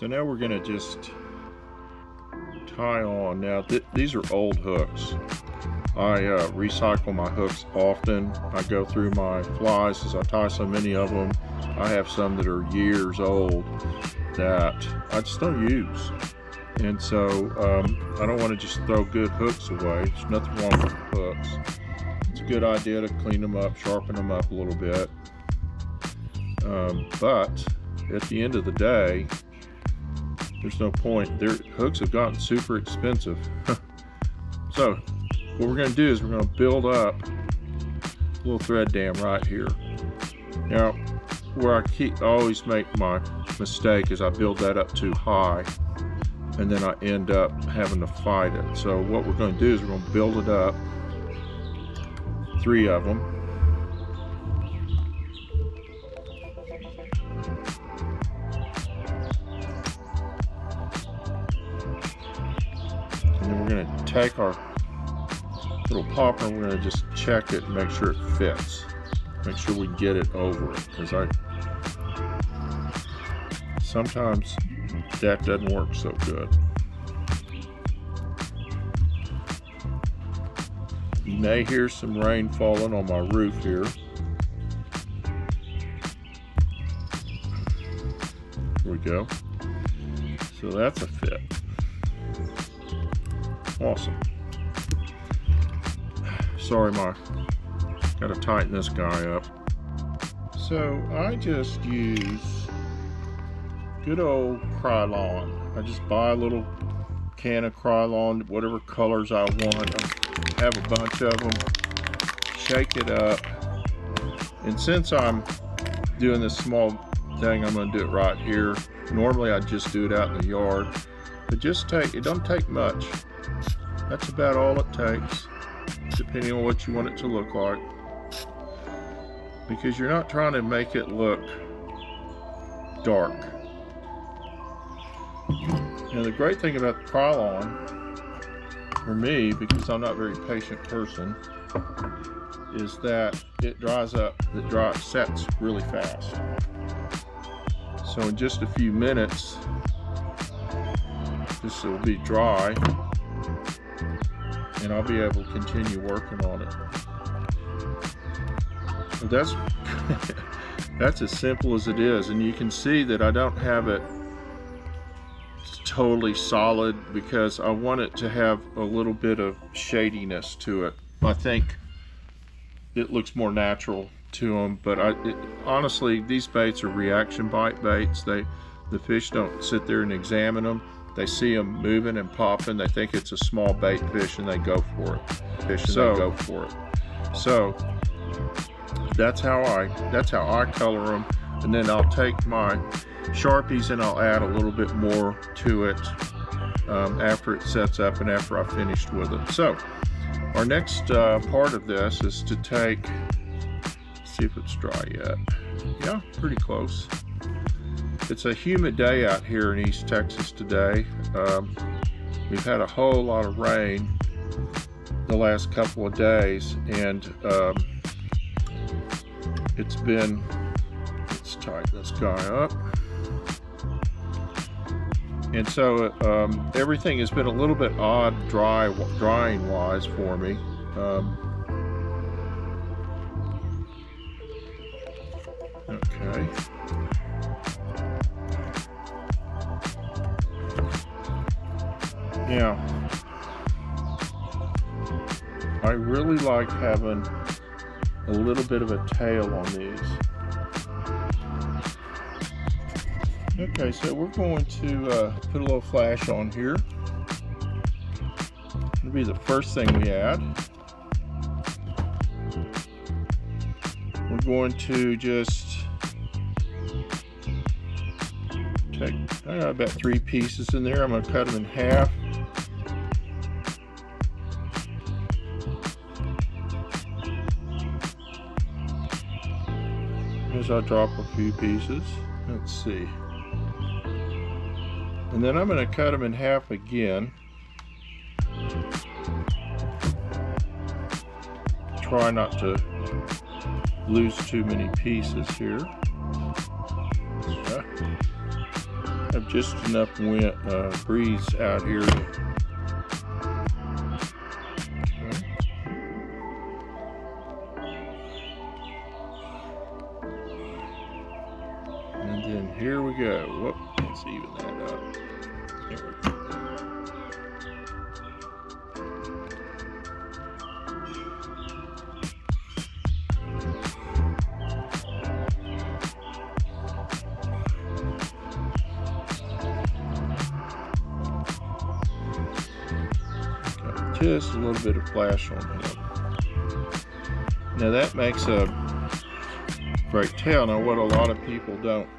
So now we're gonna just tie on. Now these are old hooks. I recycle my hooks often. I go through my flies as I tie so many of them. I have some that are years old that I just don't use. And so I don't want to just throw good hooks away. There's nothing wrong with hooks. It's a good idea to clean them up, sharpen them up a little bit. But at the end of the day, there's no point. Their hooks have gotten super expensive. So what we're going to do is we're going to build up a little thread dam right here. Now, where I always make my mistake is I build that up too high, and then I end up having to fight it. So what we're going to do is we're going to build it up, 3 of them. And then we're going to take our little popper and we're going to just check it and make sure it fits. Make sure we get it over it, because sometimes that doesn't work so good. You may hear some rain falling on my roof here. Here we go. So that's a fit. Awesome. Sorry, gotta tighten this guy up. So I just use good old Krylon. I just buy a little can of Krylon, whatever colors I want. I have a bunch of them. Shake it up. And since I'm doing this small thing, I'm going to do it right here. Normally I just do it out in the yard, but it don't take much. That's about all it takes, depending on what you want it to look like, because you're not trying to make it look dark. Now the great thing about the Krylon, for me, because I'm not a very patient person, is that it dries up, sets really fast. So in just a few minutes, this will be dry, and I'll be able to continue working on it. But that's as simple as it is, and you can see that I don't have it totally solid because I want it to have a little bit of shadiness to it. I think it looks more natural to them, but honestly, these baits are reaction bite baits. The fish don't sit there and examine them. They see them moving and popping. They think it's a small bait fish and they go for it. So that's how I color them. And then I'll take my Sharpies and I'll add a little bit more to it after it sets up and after I've finished with it. So our next part of this is to see if it's dry yet. Yeah, pretty close. It's a humid day out here in East Texas today. We've had a whole lot of rain the last couple of days, and let's tighten this guy up. And so everything has been a little bit odd drying wise for me. Okay. Now, I really like having a little bit of a tail on these. Okay, so we're going to put a little flash on here. It'll be the first thing we add. We're going to just take, I got about 3 pieces in there. I'm going to cut them in half. As I drop a few pieces. Let's see. And then I'm going to cut them in half again. Try not to lose too many pieces here. have just enough breeze out here. And then here we go. Whoop, let's even that up. There we go. Just a little bit of flash on him. Now that makes a great tail. Now what a lot of people don't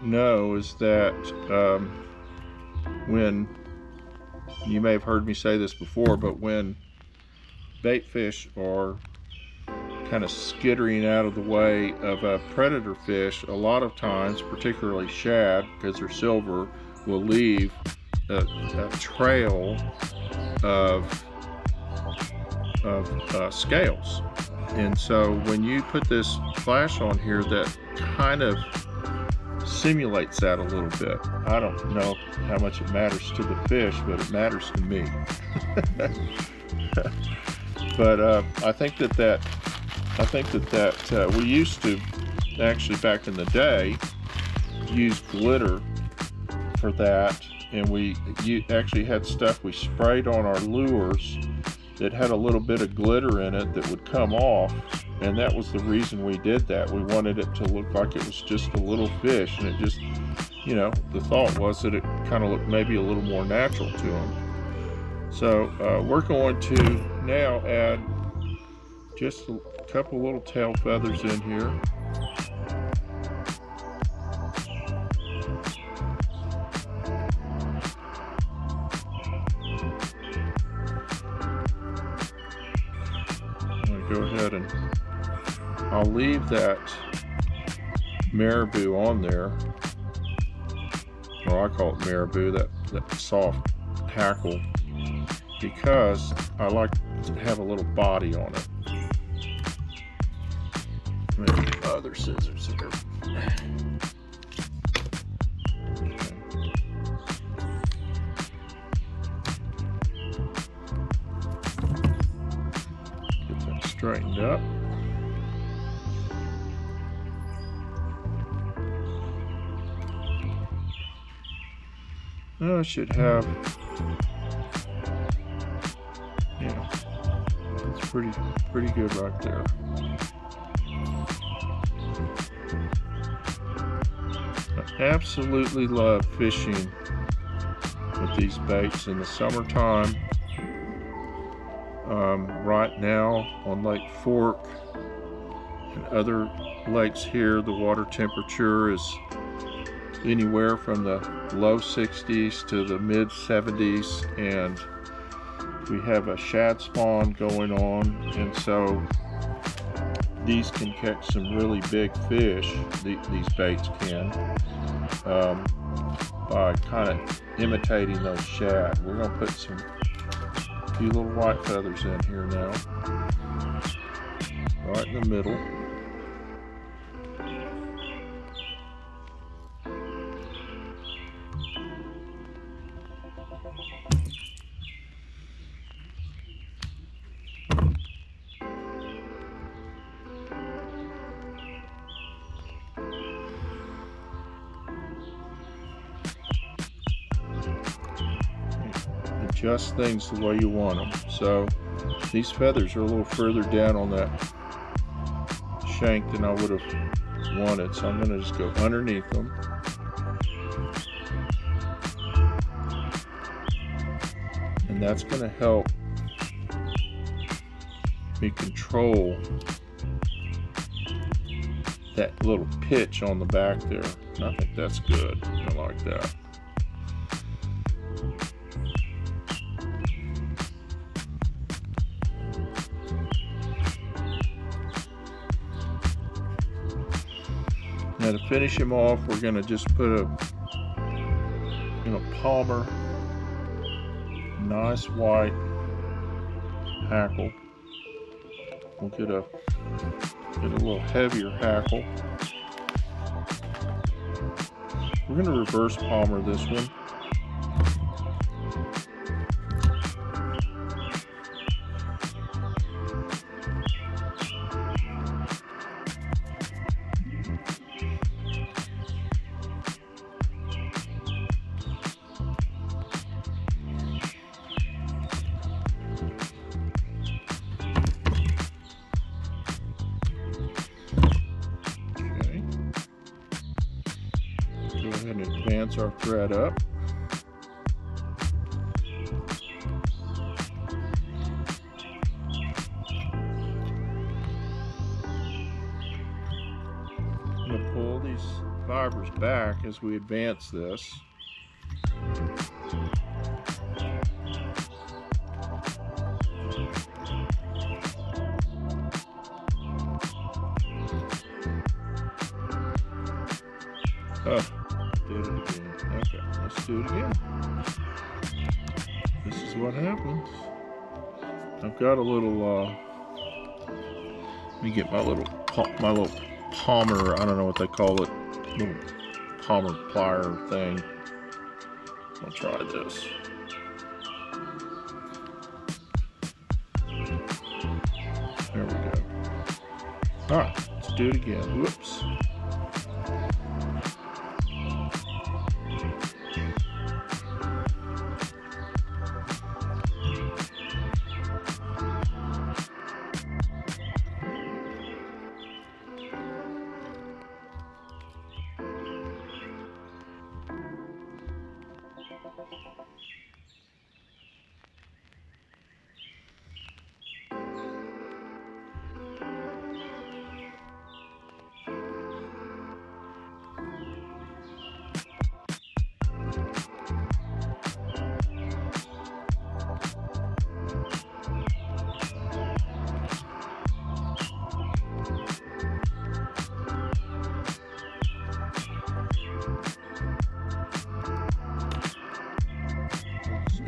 know is that when, you may have heard me say this before, but when bait fish are kind of skittering out of the way of a predator fish, a lot of times, particularly shad, because they're silver, will leave a trail of scales. And so when you put this flash on here, that kind of simulates that a little bit. I don't know how much it matters to the fish, but it matters to me. But I think that we used to actually, back in the day, use glitter for that. And you actually had stuff we sprayed on our lures that had a little bit of glitter in it that would come off, and that was the reason we did that. We wanted it to look like it was just a little fish, and it just, you know, the thought was that it kind of looked maybe a little more natural to them. So we're going to now add just a couple little tail feathers in here. Go ahead and I'll leave that marabou on there, or I call it marabou, that soft hackle, because I like to have a little body on it. Maybe other scissors here. Straightened up. Now I should have, yeah, it's pretty good right there. I absolutely love fishing with these baits in the summertime. Right now on Lake Fork and other lakes here, the water temperature is anywhere from the low 60s to the mid 70s, and we have a shad spawn going on, and so these can catch some really big fish. These baits can, by kind of imitating those shad. We're going to put some few little white feathers in here now, right in the middle. Adjust things the way you want them. So these feathers are a little further down on that shank than I would have wanted, so I'm going to just go underneath them. And that's going to help me control that little pitch on the back there. And I think that's good. I like that. Now to finish him off, we're going to just put a palmer, nice white hackle. We'll get a little heavier hackle. We're going to reverse palmer this one. Go ahead and advance our thread up. I'm going to pull these fibers back as we advance this. Oh, did it again. Okay, let's do it again. This is what happens. I've got a little, let me get my little palmer, I don't know what they call it, little palmer plier thing. I'll try this. There we go. Alright, let's do it again. Whoops.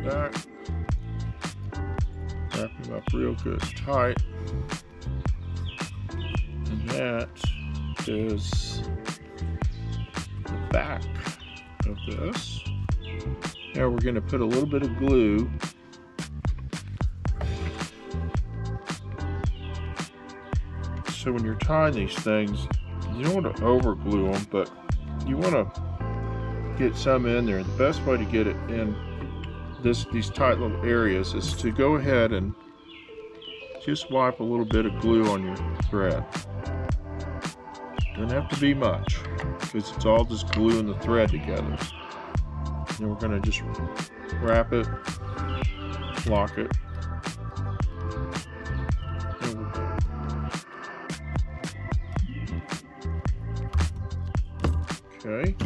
Back, wrap them up real good tight, and that is the back of this. Now we're going to put a little bit of glue so when you're tying these things, you don't want to over glue them, but you want to get some in there. The best way to get it in these tight little areas is to go ahead and just wipe a little bit of glue on your thread. Doesn't have to be much because it's all just gluing the thread together. Then we're going to just wrap it, lock it. There we go. Okay.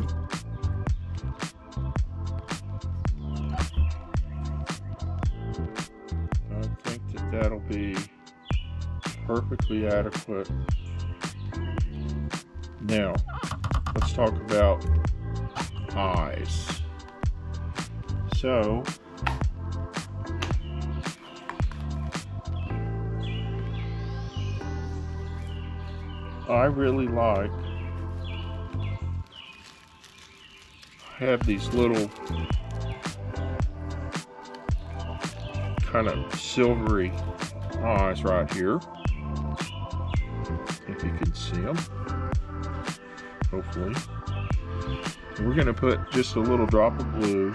That'll be perfectly adequate. Now, let's talk about eyes. So, I really like have these little kind of silvery eyes right here, if you can see them, hopefully. And we're going to put just a little drop of glue.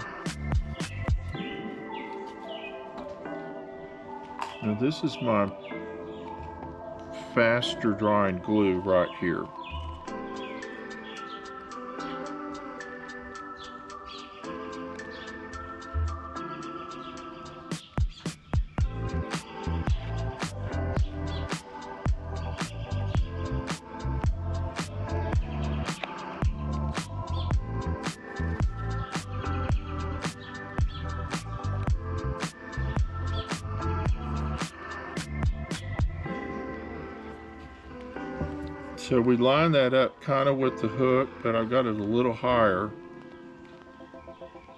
Now this is my faster drying glue right here. So we line that up kind of with the hook, but I've got it a little higher.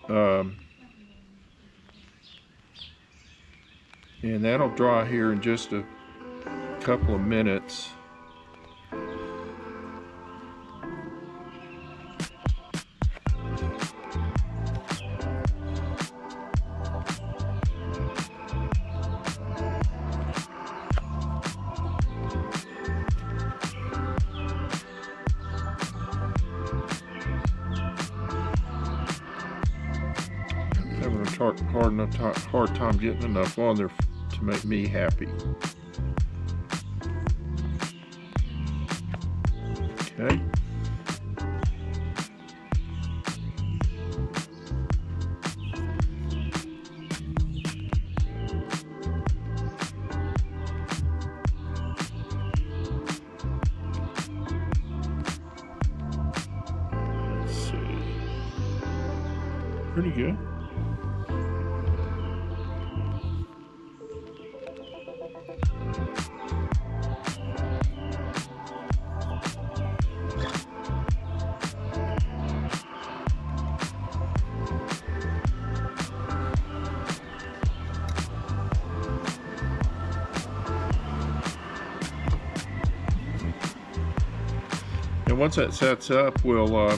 And that'll dry here in just a couple of minutes. hard time getting enough on there to make me happy. Okay. Let's see. Pretty good. And once that sets up, we'll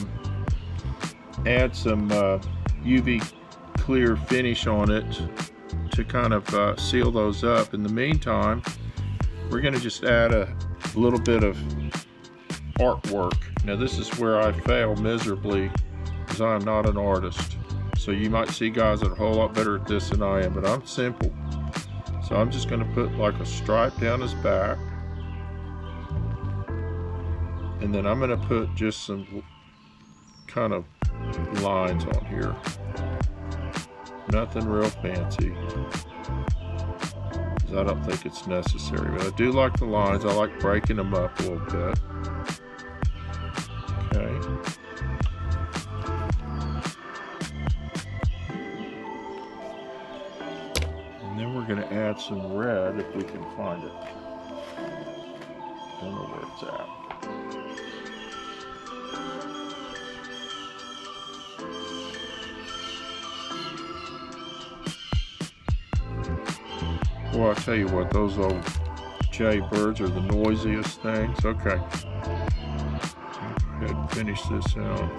add some UV clear finish on it to kind of seal those up. In the meantime, we're going to just add a little bit of artwork. Now this is where I fail miserably, because I'm not an artist. So you might see guys that are a whole lot better at this than I am, but I'm simple. So I'm just going to put like a stripe down his back. And then I'm going to put just some kind of lines on here. Nothing real fancy, because I don't think it's necessary. But I do like the lines. I like breaking them up a little bit. Okay. And then we're going to add some red if we can find it. Don't know where it's at. Well, I'll tell you what, those old jaybirds are the noisiest things. Okay. Go ahead and finish this out.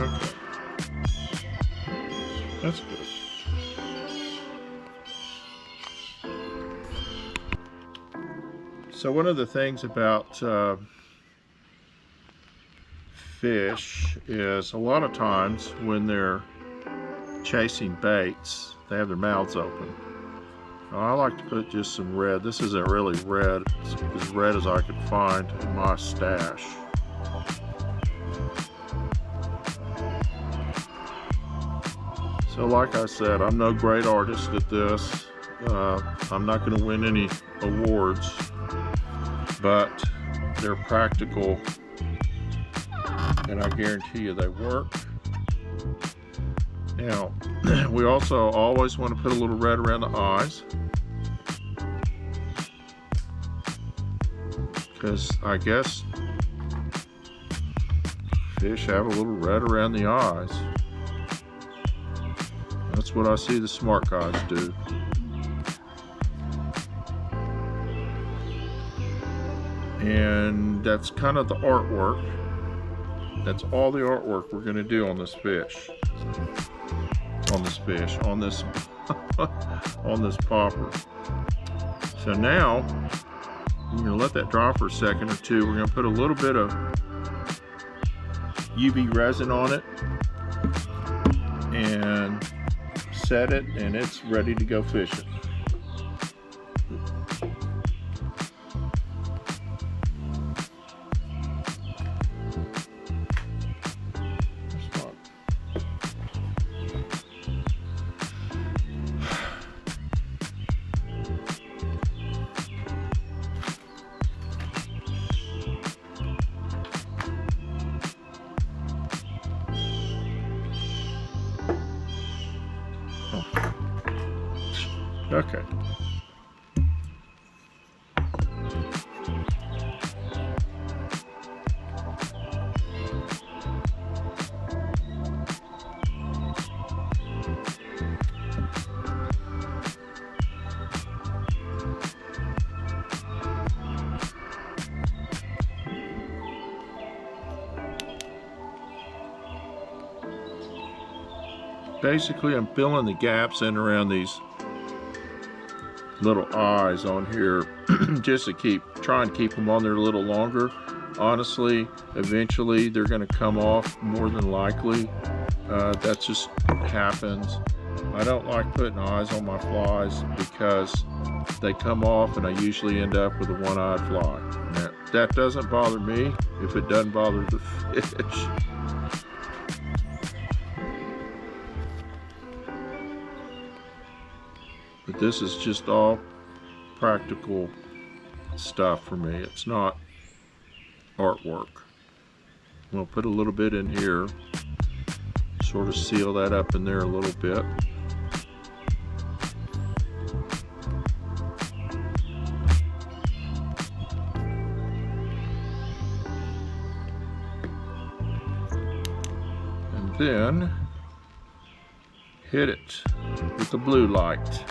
Okay. That's good. So one of the things about fish is a lot of times when they're chasing baits, they have their mouths open. Now, I like to put just some red. This isn't really red. It's as red as I could find in my stash. So like I said, I'm no great artist at this. I'm not going to win any awards, but they're practical. And I guarantee you they work. Now, we also always want to put a little red around the eyes, because I guess fish have a little red around the eyes. That's what I see the smart guys do. And that's kind of the artwork. That's all the artwork we're going to do on this fish. On this on this popper. So now, we're going to let that dry for a second or two. We're going to put a little bit of UV resin on it and set it, and it's ready to go fishing. Okay. Basically, I'm filling the gaps in around these little eyes on here just to try and keep them on there a little longer. honestly, eventually they're going to come off, more than likely. That just happens. I don't like putting eyes on my flies because they come off and I usually end up with a one-eyed fly. Now, that doesn't bother me if it doesn't bother the fish. But this is just all practical stuff for me. It's not artwork. We'll put a little bit in here, sort of seal that up in there a little bit. And then hit it with the blue light.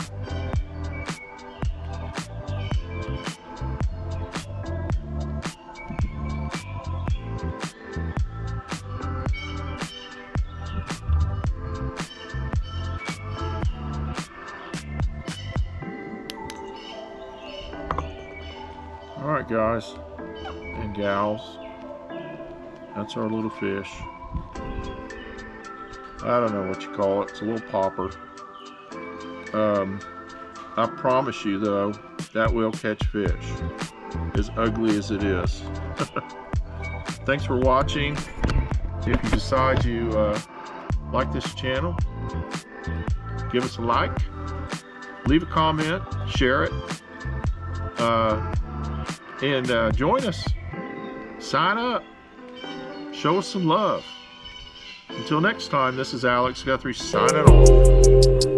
Alright guys and gals, that's our little fish. I don't know what you call it, it's a little popper. I promise you though, that will catch fish, as ugly as it is. Thanks for watching. If you decide you like this channel, give us a like, leave a comment, share it. And join us, sign up, show us some love. Until next time, this is Alex Guthrie signing off.